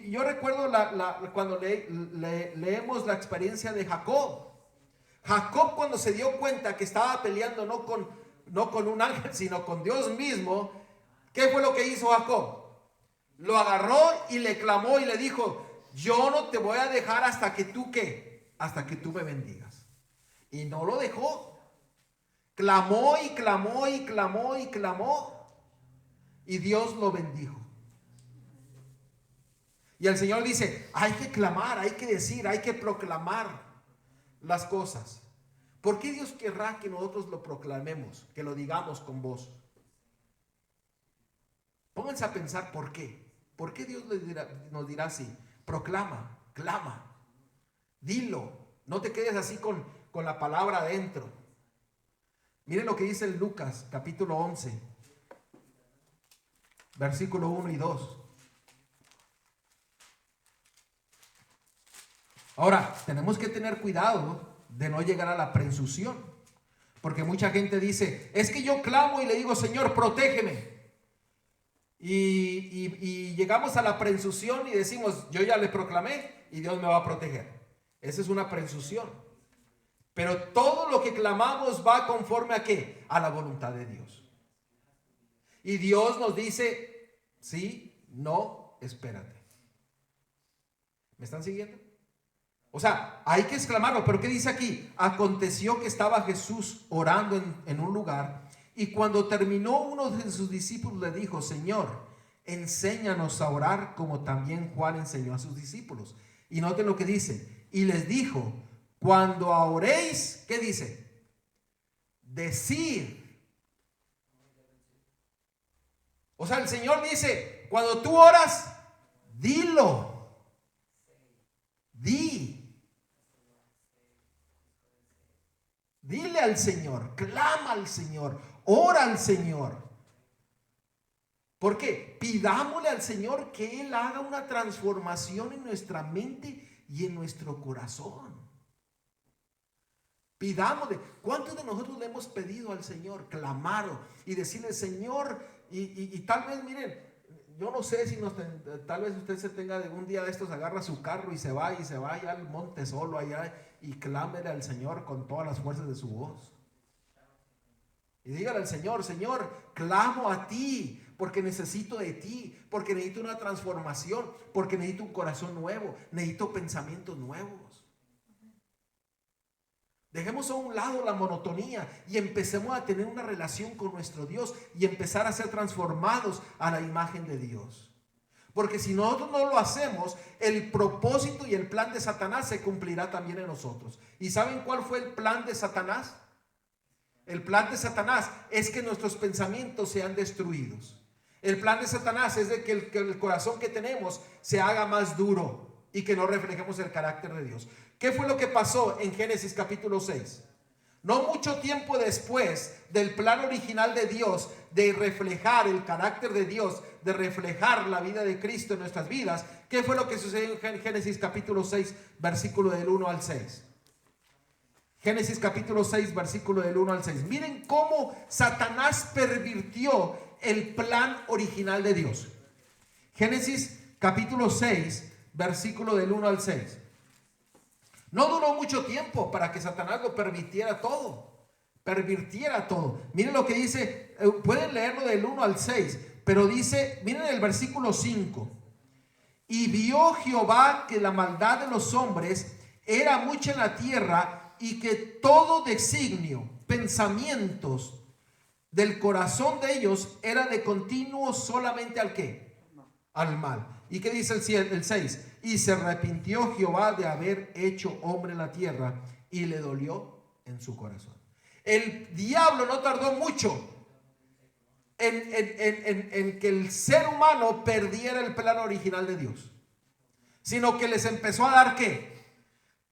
Speaker 1: yo recuerdo cuando leemos la experiencia de Jacob. Jacob, cuando se dio cuenta que estaba peleando no con un ángel, sino con Dios mismo, ¿qué fue lo que hizo Jacob? Lo agarró y le clamó y le dijo: yo no te voy a dejar hasta que tú, ¿qué? Hasta que tú me bendigas. Y no lo dejó. Clamó y clamó y clamó y clamó, y Dios lo bendijo. Y el Señor dice: hay que clamar, hay que decir, hay que proclamar las cosas. ¿Por qué Dios querrá que nosotros lo proclamemos, que lo digamos con voz? Pónganse a pensar por qué. ¿Por qué Dios nos dirá así? Proclama, clama, dilo. No te quedes así con la palabra adentro. Miren lo que dice en Lucas capítulo 11, versículo 1 y 2. Ahora, tenemos que tener cuidado de no llegar a la presunción, porque mucha gente dice: es que yo clamo y le digo: Señor, protégeme. Y llegamos a la presunción y decimos: yo ya le proclamé y Dios me va a proteger. Esa es una presunción. Pero todo lo que clamamos va conforme a ¿qué? A la voluntad de Dios. Y Dios nos dice: sí, no, espérate. ¿Me están siguiendo? O sea, hay que exclamarlo. Pero ¿qué dice aquí? Aconteció que estaba Jesús orando en un lugar, y cuando terminó, uno de sus discípulos le dijo: Señor, enséñanos a orar como también Juan enseñó a sus discípulos. Y noten lo que dice: y les dijo: cuando oréis, ¿qué dice? Decir. O sea, el Señor dice: cuando tú oras, dilo. Dile al Señor, clama al Señor, ora al Señor. ¿Por qué? Pidámosle al Señor que Él haga una transformación en nuestra mente y en nuestro corazón. Pidámosle. ¿Cuántos de nosotros le hemos pedido al Señor, clamado y decirle: Señor, y tal vez, miren, yo no sé si tal vez usted se tenga de un día de estos, agarra su carro y se va allá al monte solo allá y clámele al Señor con todas las fuerzas de su voz. Y dígale al Señor: Señor, clamo a ti porque necesito de ti, porque necesito una transformación, porque necesito un corazón nuevo, necesito pensamientos nuevos. Dejemos a un lado la monotonía y empecemos a tener una relación con nuestro Dios y empezar a ser transformados a la imagen de Dios. Porque si nosotros no lo hacemos, el propósito y el plan de Satanás se cumplirá también en nosotros. ¿Y saben cuál fue el plan de Satanás? El plan de Satanás es que nuestros pensamientos sean destruidos. El plan de Satanás es de que el corazón que tenemos se haga más duro y que no reflejemos el carácter de Dios. ¿Qué fue lo que pasó en Génesis capítulo 6? No mucho tiempo después del plan original de Dios de reflejar el carácter de Dios, de reflejar la vida de Cristo en nuestras vidas, ¿qué fue lo que sucedió en Génesis capítulo 6, versículo del 1 al 6? Génesis capítulo 6, versículo del 1 al 6. Miren cómo Satanás pervirtió el plan original de Dios. Génesis capítulo 6, versículo del 1 al 6. No duró mucho tiempo para que Satanás lo pervirtiera todo. Miren lo que dice, pueden leerlo del 1 al 6, pero dice, miren el versículo 5. Y vio Jehová que la maldad de los hombres era mucha en la tierra, y que todo designio, pensamientos del corazón de ellos era de continuo solamente ¿al qué? Al mal. ¿Y qué dice el 6? Y se arrepintió Jehová de haber hecho hombre en la tierra, y le dolió en su corazón. El diablo no tardó mucho en que el ser humano perdiera el plan original de Dios, sino que les empezó a dar ¿qué?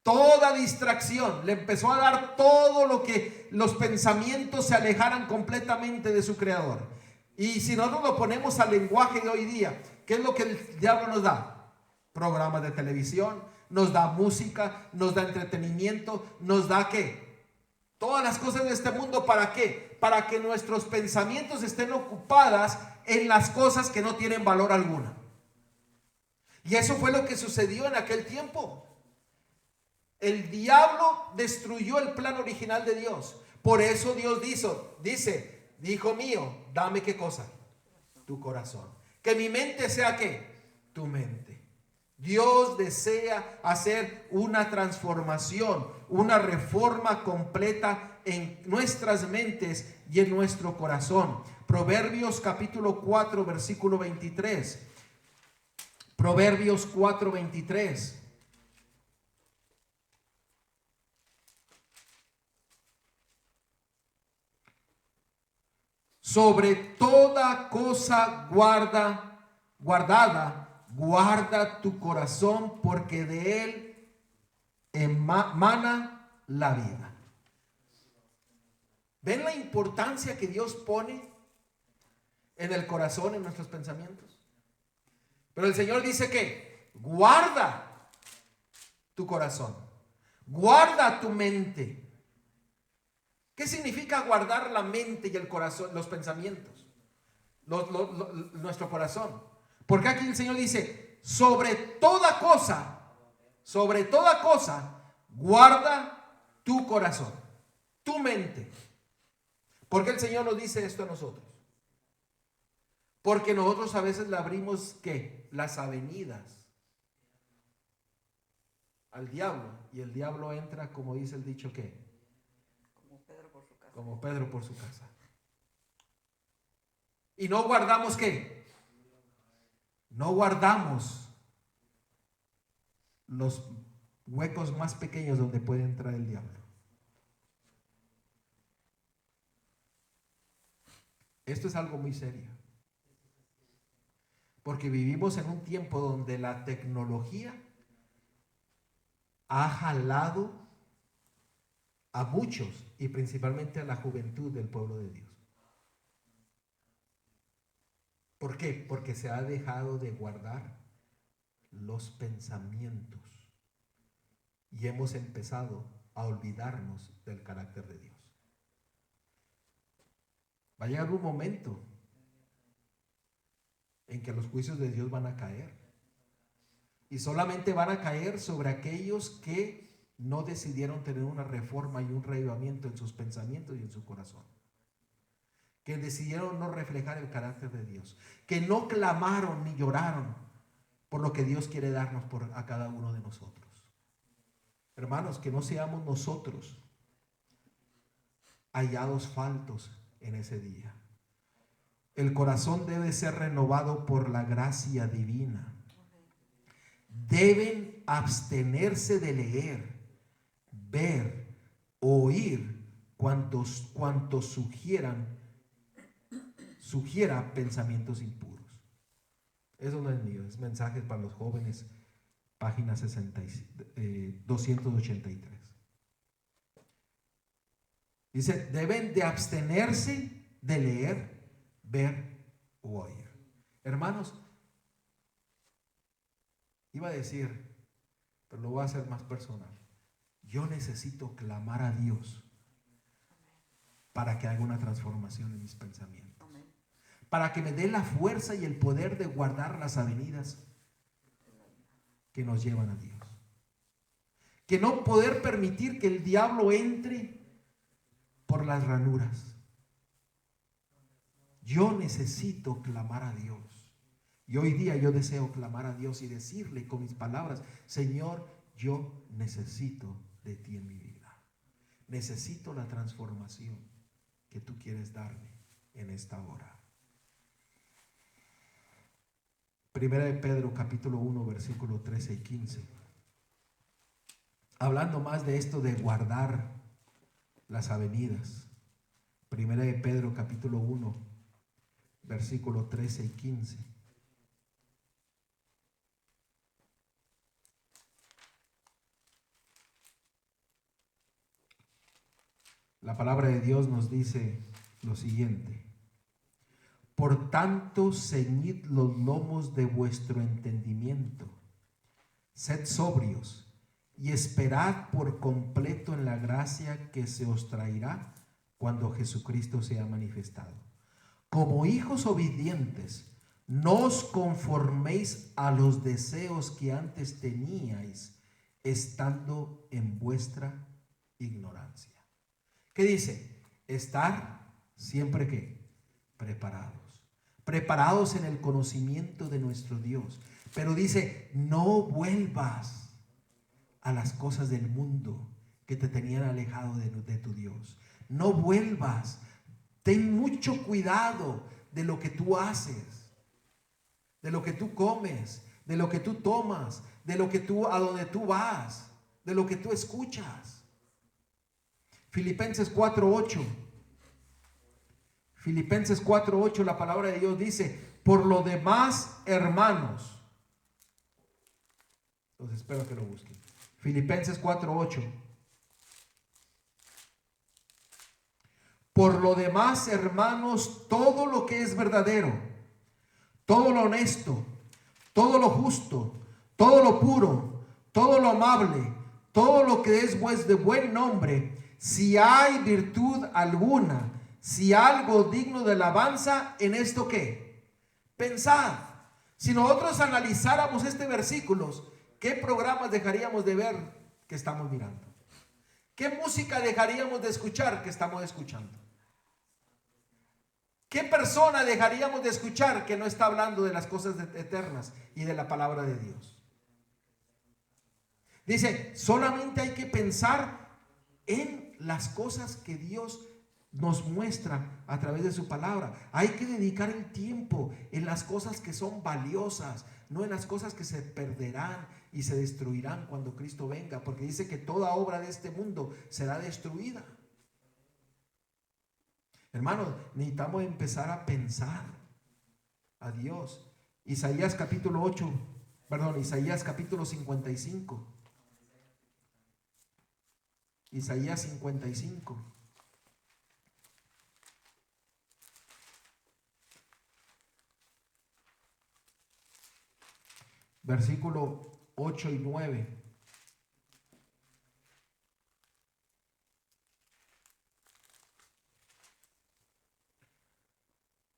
Speaker 1: Toda distracción. Le empezó a dar todo lo que los pensamientos se alejaran completamente de su creador. Y si nosotros lo ponemos al lenguaje de hoy día, ¿qué es lo que el diablo nos da? Programas de televisión, nos da música, nos da entretenimiento, nos da ¿qué? Todas las cosas de este mundo. ¿Para qué? Para que nuestros pensamientos estén ocupadas en las cosas que no tienen valor alguna. Y eso fue lo que sucedió en aquel tiempo. El diablo destruyó el plan original de Dios. Por eso Dios dice, hijo mío, dame ¿qué cosa? Tu corazón. Que mi mente sea ¿qué? Tu mente. Dios desea hacer una transformación, una reforma completa en nuestras mentes y en nuestro corazón. Proverbios capítulo 4, versículo 23. Proverbios 4, 23. Sobre toda cosa guardada, guarda tu corazón, porque de él emana la vida. ¿Ven la importancia que Dios pone en el corazón, en nuestros pensamientos? Pero el Señor dice que guarda tu corazón, guarda tu mente. ¿Qué significa guardar la mente y el corazón, los pensamientos? Nuestro corazón. Porque aquí el Señor dice, sobre toda cosa, guarda tu corazón, tu mente. ¿Por qué el Señor nos dice esto a nosotros? Porque nosotros a veces le abrimos, ¿qué? Las avenidas al diablo. Y el diablo entra, como dice el dicho, ¿qué? Como Pedro por su casa. Y no guardamos ¿qué? No guardamos los huecos más pequeños donde puede entrar el diablo. Esto es algo muy serio. Porque vivimos en un tiempo donde la tecnología ha jalado a muchos y principalmente a la juventud del pueblo de Dios. ¿Por qué? Porque se ha dejado de guardar los pensamientos y hemos empezado a olvidarnos del carácter de Dios. Va a llegar un momento en que los juicios de Dios van a caer y solamente van a caer sobre aquellos que no decidieron tener una reforma y un reavivamiento en sus pensamientos y en su corazón, que decidieron no reflejar el carácter de Dios, que no clamaron ni lloraron por lo que Dios quiere darnos a cada uno de nosotros. Hermanos, que no seamos nosotros hallados faltos en ese día. El corazón debe ser renovado por la gracia divina. Deben abstenerse de leer, ver, oír cuanto sugiera pensamientos impuros. Eso no es mío, es mensajes para los jóvenes, página 283. Dice, deben de abstenerse de leer, ver o oír. Hermanos, iba a decir, pero lo voy a hacer más personal. Yo necesito clamar a Dios para que haga una transformación en mis pensamientos, para que me dé la fuerza y el poder de guardar las avenidas que nos llevan a Dios, que no poder permitir que el diablo entre por las ranuras. Yo necesito clamar a Dios. Y hoy día yo deseo clamar a Dios y decirle con mis palabras, Señor, yo necesito de ti en mi vida. Necesito la transformación que tú quieres darme en esta hora. Primera de Pedro capítulo 1 versículo 13 y 15. Hablando más de esto de guardar las avenidas. Primera de Pedro capítulo 1 versículo 13 y 15. La palabra de Dios nos dice lo siguiente: Por tanto, ceñid los lomos de vuestro entendimiento. Sed sobrios y esperad por completo en la gracia que se os traerá cuando Jesucristo sea manifestado. Como hijos obedientes, no os conforméis a los deseos que antes teníais, estando en vuestra ignorancia. ¿Qué dice? Estar siempre ¿qué? Preparados. Preparados en el conocimiento de nuestro Dios. Pero dice, no vuelvas a las cosas del mundo que te tenían alejado de tu Dios. No vuelvas. Ten mucho cuidado de lo que tú haces, de lo que tú comes, de lo que tú tomas, de lo que tú, a donde tú vas, de lo que tú escuchas. Filipenses 4:8. Filipenses 4:8, la palabra de Dios dice, por lo demás, hermanos. Entonces espero que lo busquen. Filipenses 4:8. Por lo demás, hermanos, todo lo que es verdadero, todo lo honesto, todo lo justo, todo lo puro, todo lo amable, todo lo que es de buen nombre, si hay virtud alguna, si algo digno de alabanza, ¿en esto qué? Pensad. Si nosotros analizáramos este versículo, ¿qué programas dejaríamos de ver que estamos mirando? ¿Qué música dejaríamos de escuchar que estamos escuchando? ¿Qué persona dejaríamos de escuchar que no está hablando de las cosas eternas y de la palabra de Dios? Dice, solamente hay que pensar en las cosas que Dios nos muestra a través de su palabra. Hay que dedicar el tiempo en las cosas que son valiosas, no en las cosas que se perderán y se destruirán cuando Cristo venga, porque dice que toda obra de este mundo será destruida. Hermanos, necesitamos empezar a pensar a Dios. Isaías capítulo 55. Isaías 55. Versículo 8 y 9.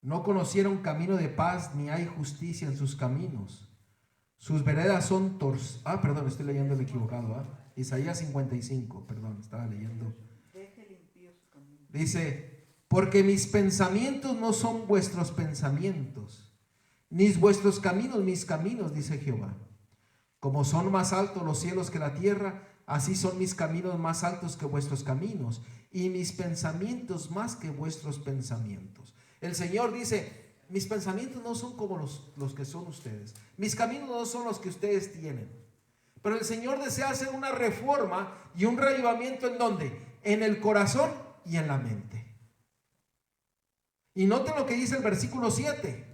Speaker 1: No conocieron camino de paz, ni hay justicia en sus caminos. Sus veredas son perdón, estoy leyendo el equivocado. Isaías 55, perdón, estaba leyendo. Dice, porque mis pensamientos no son vuestros pensamientos, ni vuestros caminos mis caminos, dice Jehová. Como son más altos los cielos que la tierra, así son mis caminos más altos que vuestros caminos, y mis pensamientos más que vuestros pensamientos. El Señor dice, mis pensamientos no son como los que son ustedes. Mis caminos no son los que ustedes tienen. Pero el Señor desea hacer una reforma y un reavivamiento ¿en dónde? En el corazón y en la mente. Y noten lo que dice el versículo 7.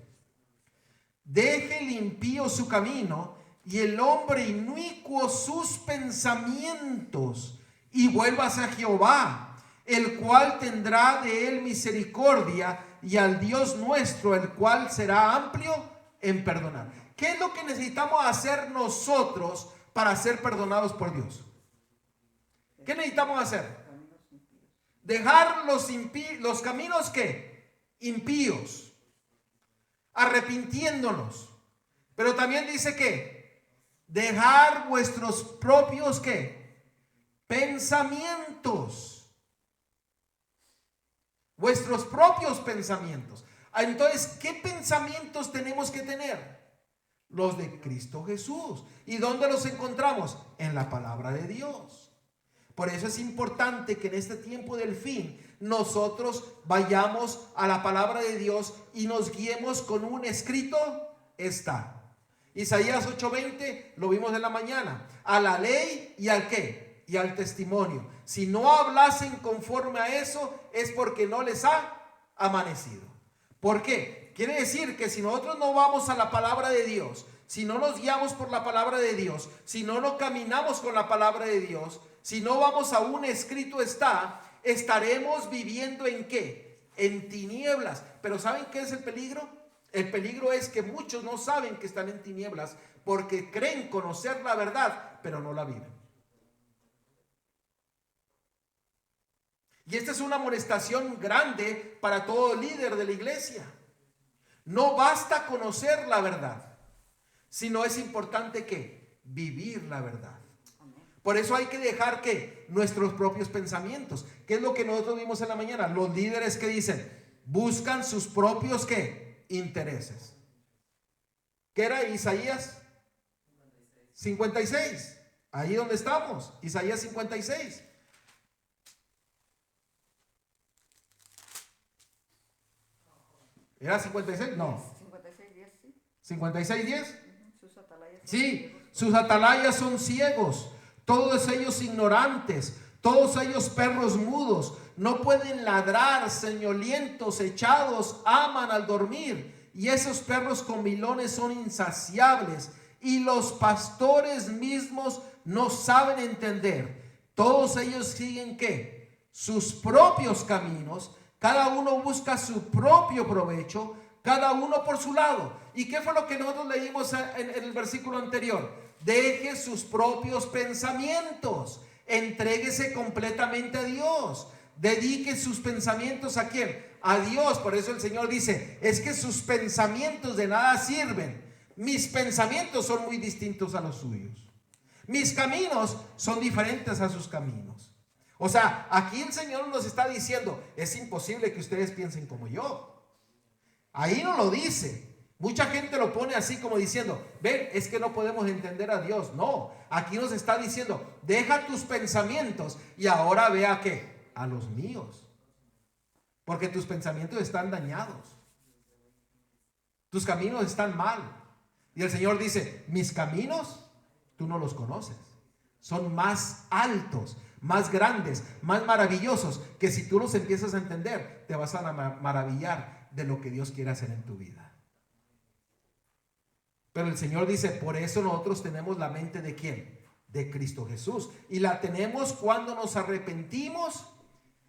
Speaker 1: Deje el impío su camino y el hombre inicuo sus pensamientos, y vuélvase a Jehová, el cual tendrá de él misericordia, y al Dios nuestro, el cual será amplio en perdonar. ¿Qué es lo que necesitamos hacer nosotros para ser perdonados por Dios? ¿Qué necesitamos hacer? Dejar los caminos ¿qué? Impíos, arrepintiéndonos. Pero también dice que dejar vuestros propios ¿qué? Pensamientos. Vuestros propios pensamientos. Entonces, ¿qué pensamientos tenemos que tener? Los de Cristo Jesús. ¿Y dónde los encontramos? En la palabra de Dios. Por eso es importante que en este tiempo del fin nosotros vayamos a la palabra de Dios y nos guiemos con un escrito está. Isaías 8:20 lo vimos en la mañana. A la ley y al ¿qué? Y al testimonio. Si no hablasen conforme a eso, es porque no les ha amanecido. ¿Por qué? Quiere decir que si nosotros no vamos a la palabra de Dios, si no nos guiamos por la palabra de Dios, si no nos caminamos con la palabra de Dios, si no vamos a un escrito está, estaremos viviendo ¿en qué? en tinieblas. Pero ¿saben qué es el peligro? El peligro es que muchos no saben que están en tinieblas porque creen conocer la verdad, pero no la viven. Y esta es una amonestación grande para todo líder de la iglesia. No basta conocer la verdad, sino es importante que vivir la verdad. Por eso hay que dejar que nuestros propios pensamientos, ¿qué es lo que nosotros vimos en la mañana? Los líderes que dicen, buscan sus propios ¿qué? Intereses. ¿Qué era Isaías 56? Ahí donde estamos, Isaías 56. ¿Era 56? No.
Speaker 2: 56:10, sí.
Speaker 1: 56:10.
Speaker 2: Sus atalayas son
Speaker 1: Sí,
Speaker 2: ciegos.
Speaker 1: sus atalayas son ciegos, todos ellos ignorantes, todos ellos perros mudos, no pueden ladrar, señolientos, echados, aman al dormir, y esos perros comilones son insaciables, y los pastores mismos no saben entender. Todos ellos siguen ¿qué? Sus propios caminos, cada uno busca su propio provecho, cada uno por su lado. ¿Y qué fue lo que nosotros leímos en el versículo anterior? Deje sus propios pensamientos, entréguese completamente a Dios, dedique sus pensamientos ¿a quién? A Dios. Por eso el Señor dice, es que sus pensamientos de nada sirven. Mis pensamientos son muy distintos a los suyos. Mis caminos son diferentes a sus caminos. O sea, aquí el Señor nos está diciendo, es imposible que ustedes piensen como yo. Ahí no lo dice. Mucha gente lo pone así como diciendo, ven, es que no podemos entender a Dios. No, aquí nos está diciendo, deja tus pensamientos y ahora ve a qué, a los míos. Porque tus pensamientos están dañados. Tus caminos están mal. Y el Señor dice, mis caminos tú no los conoces. Son más altos, más grandes, más maravillosos, que si tú los empiezas a entender, te vas a maravillar de lo que Dios quiere hacer en tu vida. Pero el Señor dice, por eso nosotros tenemos la mente ¿de quién? De Cristo Jesús. Y la tenemos cuando nos arrepentimos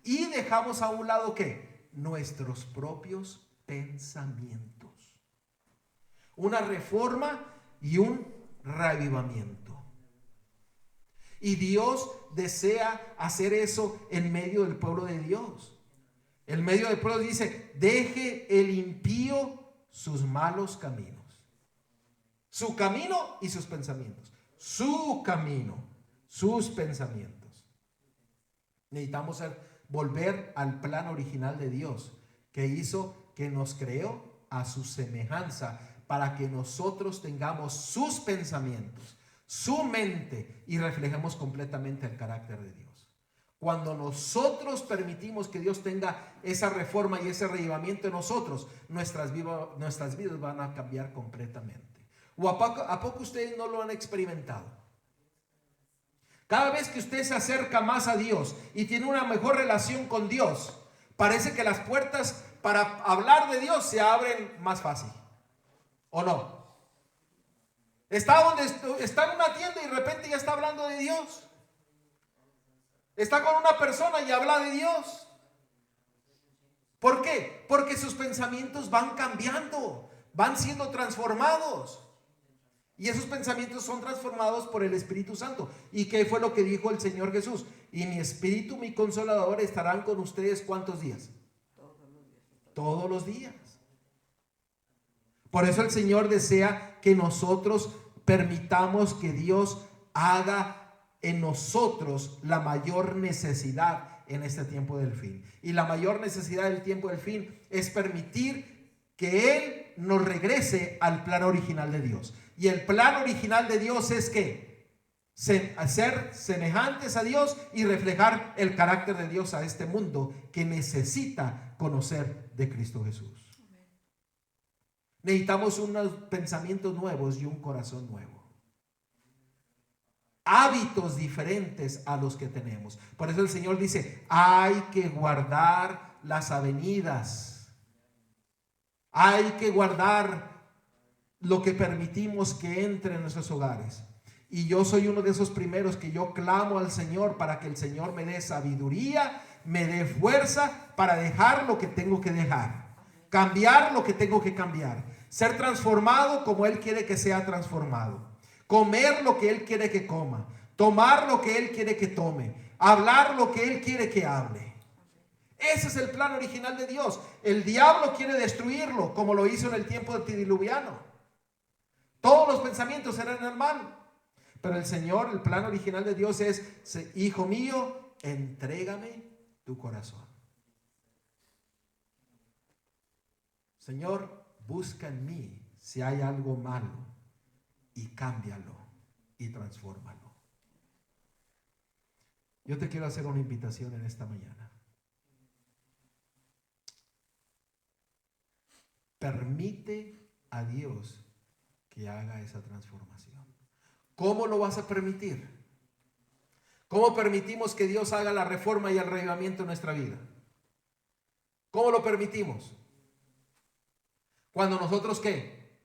Speaker 1: y dejamos a un lado ¿qué? Nuestros propios pensamientos. Una reforma y un reavivamiento. Y Dios desea hacer eso en medio del pueblo de Dios. En medio del pueblo dice, deje el impío sus malos caminos. Su camino y sus pensamientos. Su camino, sus pensamientos. Necesitamos volver al plan original de Dios, que hizo que nos creó a su semejanza, para que nosotros tengamos sus pensamientos, su mente, y reflejemos completamente el carácter de Dios. Cuando nosotros permitimos que Dios tenga esa reforma y ese reavivamiento en nosotros, nuestras vidas van a cambiar completamente. ¿O a poco ustedes no lo han experimentado? Cada vez que usted se acerca más a Dios y tiene una mejor relación con Dios, parece que las puertas para hablar de Dios se abren más fácil. ¿O no? Está en una tienda y de repente ya está hablando de Dios. Está con una persona y habla de Dios. ¿Por qué? Porque sus pensamientos van cambiando, van siendo transformados. Y esos pensamientos son transformados por el Espíritu Santo. ¿Y qué fue lo que dijo el Señor Jesús? Y mi Espíritu, mi Consolador, estarán con ustedes ¿cuántos días? Todos los días. Por eso el Señor desea que nosotros permitamos que Dios haga en nosotros la mayor necesidad en este tiempo del fin. Y la mayor necesidad del tiempo del fin es permitir que Él nos regrese al plan original de Dios. Y el plan original de Dios es que ser semejantes a Dios y reflejar el carácter de Dios a este mundo que necesita conocer de Cristo Jesús. Necesitamos unos pensamientos nuevos y un corazón nuevo. Hábitos diferentes a los que tenemos. Por eso el Señor dice, hay que guardar las avenidas. Hay que guardar lo que permitimos que entre en nuestros hogares. Y yo soy uno de esos primeros que yo clamo al Señor para que el Señor me dé sabiduría, me dé fuerza para dejar lo que tengo que dejar, cambiar lo que tengo que cambiar, ser transformado como Él quiere que sea transformado, comer lo que Él quiere que coma, tomar lo que Él quiere que tome, hablar lo que Él quiere que hable. Ese es el plan original de Dios. El diablo quiere destruirlo, como lo hizo en el tiempo antediluviano. Todos los pensamientos eran el mal. Pero el Señor, el plan original de Dios es: hijo mío, entrégame tu corazón. Señor, busca en mí si hay algo malo y cámbialo y transfórmalo. Yo te quiero hacer una invitación en esta mañana. Permite a Dios que haga esa transformación. ¿Cómo lo vas a permitir? ¿Cómo permitimos que Dios haga la reforma y el avivamiento en nuestra vida? ¿Cómo lo permitimos? Cuando nosotros, ¿qué?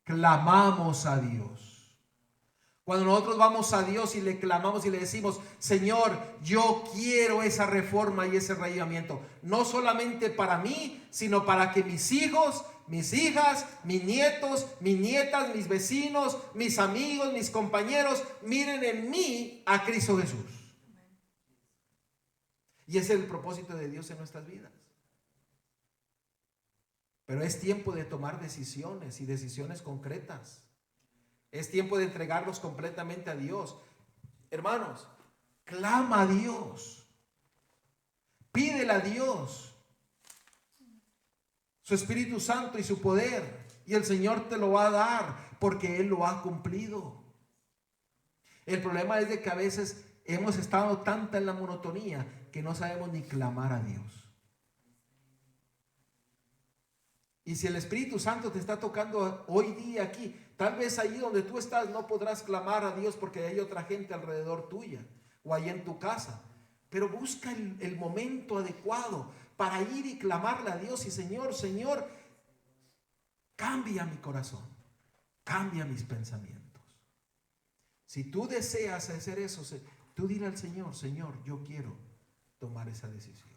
Speaker 1: Clamamos a Dios. Cuando nosotros vamos a Dios y le clamamos y le decimos: Señor, yo quiero esa reforma y ese avivamiento, no solamente para mí, sino para que mis hijos, mis hijas, mis nietos, mis nietas, mis vecinos, mis amigos, mis compañeros miren en mí a Cristo Jesús. Y ese es el propósito de Dios en nuestras vidas. Pero es tiempo de tomar decisiones, y decisiones concretas. Es tiempo de entregarlos completamente a Dios. Hermanos, clama a Dios. Pídele a Dios su Espíritu Santo y su poder, y el Señor te lo va a dar, porque Él lo ha cumplido. El problema es de que a veces hemos estado tanta en la monotonía que no sabemos ni clamar a Dios. Y si el Espíritu Santo te está tocando hoy día aquí, tal vez allí donde tú estás no podrás clamar a Dios porque hay otra gente alrededor tuya o allí en tu casa. Pero busca el momento adecuado para ir y clamarle a Dios: y Señor, cambia mi corazón, cambia mis pensamientos. Si tú deseas hacer eso, tú dile al Señor: Señor, yo quiero tomar esa decisión.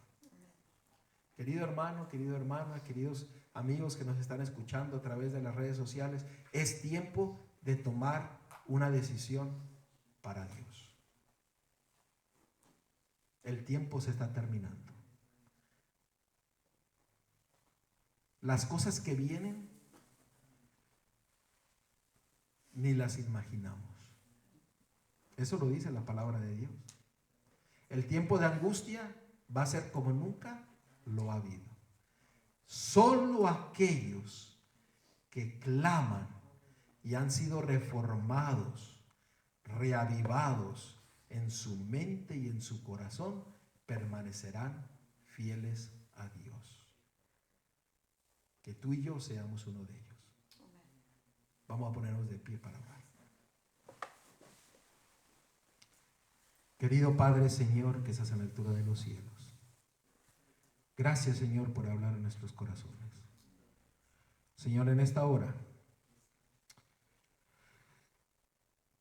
Speaker 1: Querido hermano, querida hermana, queridos amigos que nos están escuchando a través de las redes sociales, es tiempo de tomar una decisión para Dios. El tiempo se está terminando. Las cosas que vienen ni las imaginamos. Eso lo dice la palabra de Dios. El tiempo de angustia va a ser como nunca lo ha habido. Solo aquellos que claman y han sido reformados, reavivados en su mente y en su corazón, permanecerán fieles a Dios. Que tú y yo seamos uno de ellos. Vamos a ponernos de pie para orar. Querido Padre, Señor, que estás en la altura de los cielos, gracias, Señor, por hablar en nuestros corazones. Señor, en esta hora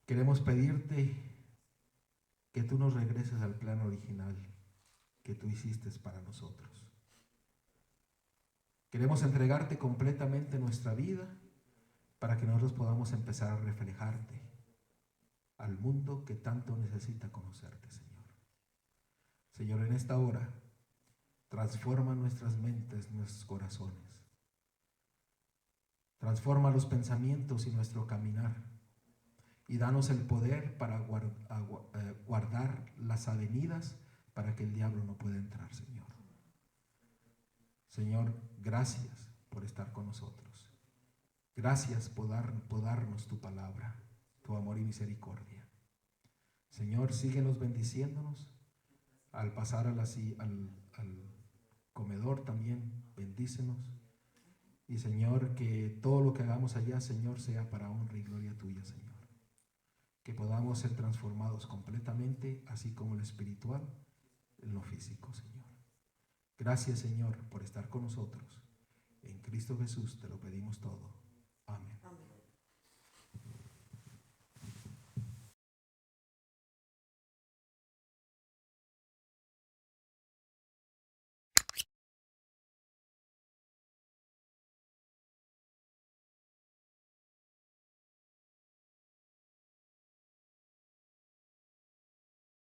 Speaker 1: queremos pedirte que tú nos regreses al plan original que tú hiciste para nosotros. Queremos entregarte completamente nuestra vida para que nosotros podamos empezar a reflejarte al mundo que tanto necesita conocerte, Señor. Señor, en esta hora transforma nuestras mentes, nuestros corazones. Transforma los pensamientos y nuestro caminar. Y danos el poder para guardar las avenidas para que el diablo no pueda entrar, Señor. Señor, gracias por estar con nosotros. Gracias por darnos tu palabra, tu amor y misericordia. Señor, síguenos bendiciéndonos. Al pasar al comedor también, bendícenos. Y Señor, que todo lo que hagamos allá, Señor, sea para honra y gloria tuya, Señor. Que podamos ser transformados completamente, así como en lo espiritual, en lo físico, Señor. Gracias, Señor, por estar con nosotros. En Cristo Jesús te lo pedimos todo. Amén. Amén.